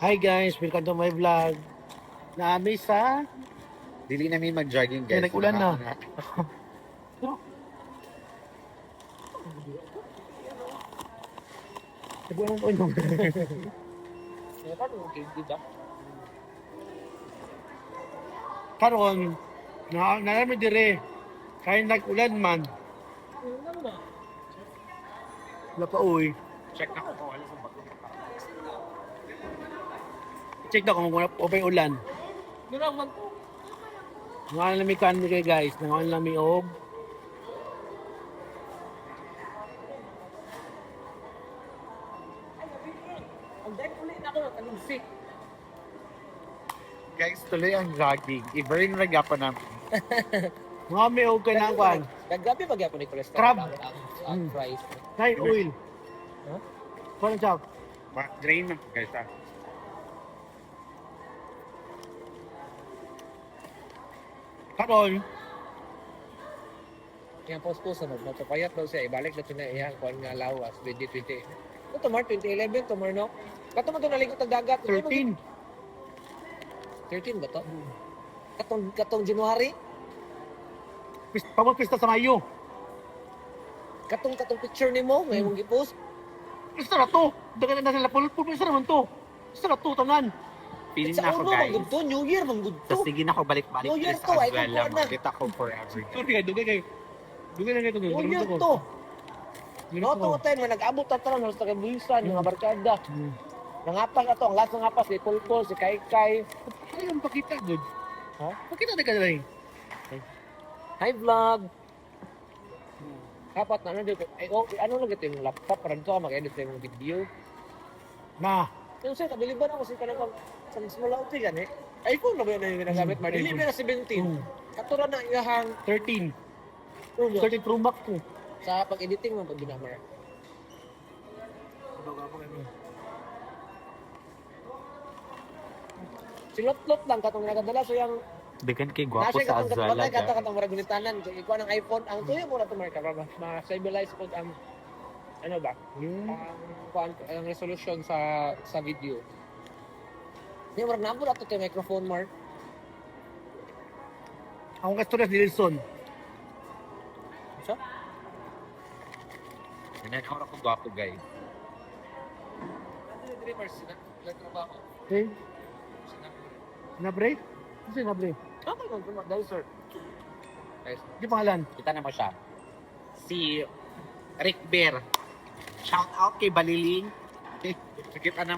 Hi guys, welcome to my vlog. Naami sa... Dili namin mag-jogging guys. Nag-ulan na. Nag-ulan po yun. Karon, naami dire. Kaya nag-ulan man. Wala pa uy. Check na ko kung ano sa bago. Check na kung wala pa ulan. Nangalan nami kan kay guys. Nangalan nami og... Guys, tuloy ang jogging. I-burn rag pa namin. Nangami og kanangwan. Naggabi ba gyapon ni cholesterol? Crab. Ang fries. Kay oil. Huh? Parang siya. Drain na guys ah. Karon, Kaya post-post na magpapayat daw siya. Ibalik na siya iyang kuhan nga lawas. 2020. Ito Mar, 2011 to Mar, no? Kato mo ito naligot ang dagat. 13. 13 ba to? Katong January? Pagpapista sa Mayo. Katong picture ni mo, may mong gipost. Isa na to. Dagan na sila pulpul. Isa naman to. Isa na to, tanan. Feeling Sa na ako uno, guys. manggod to. New Year, manggod to. Tapos sige na ako balik-balik New Year guys to, ay, as well. kukuha na. Kita ko forever. Sorry kayo, dugay kayo. Dugay na kayo ito. New Year to. No, to tayo, may nag-abot na talang sa kabulisan, mga barkada. Nangapas na to, ang last nangapas, si Pulpul, si Kaikai. Ay, ang pakita, good. Ha? Pakita na ka na rin. Hi vlog! Kapat na ano dito. Ano lang ito yung laptop para dito ka mag-edit yung video. Na. Yung sir, kabili ba na kasi ka na sa small out yan eh. iPhone na ba yun na yung ginagamit? Dili ba na 17? Katura na iyahang 13. 13 13 Pro Max ko. sa pag-editing mo pag ginamara. Silot-lot lang katong nagadala so yung Bigan kay gwapo nasa sa katong Azwala. katong katong marag gunitanan so ikuha ng iPhone ang tuyo mo na to marka para ma-stabilize po ang ano ba? Ang resolution sa video. Di mo nabot ato kay microphone mark. Ako ka Torres Nilsson. So, Nanakawar ako gwapo guys. dreamers na trabaho. Okay. Sinabre? Ano sinabre? Ako yung tumak dahil sir. Guys, Di pangalan? kita na mo siya. Si Rick Bear. Shout out kay Baliling. Kita na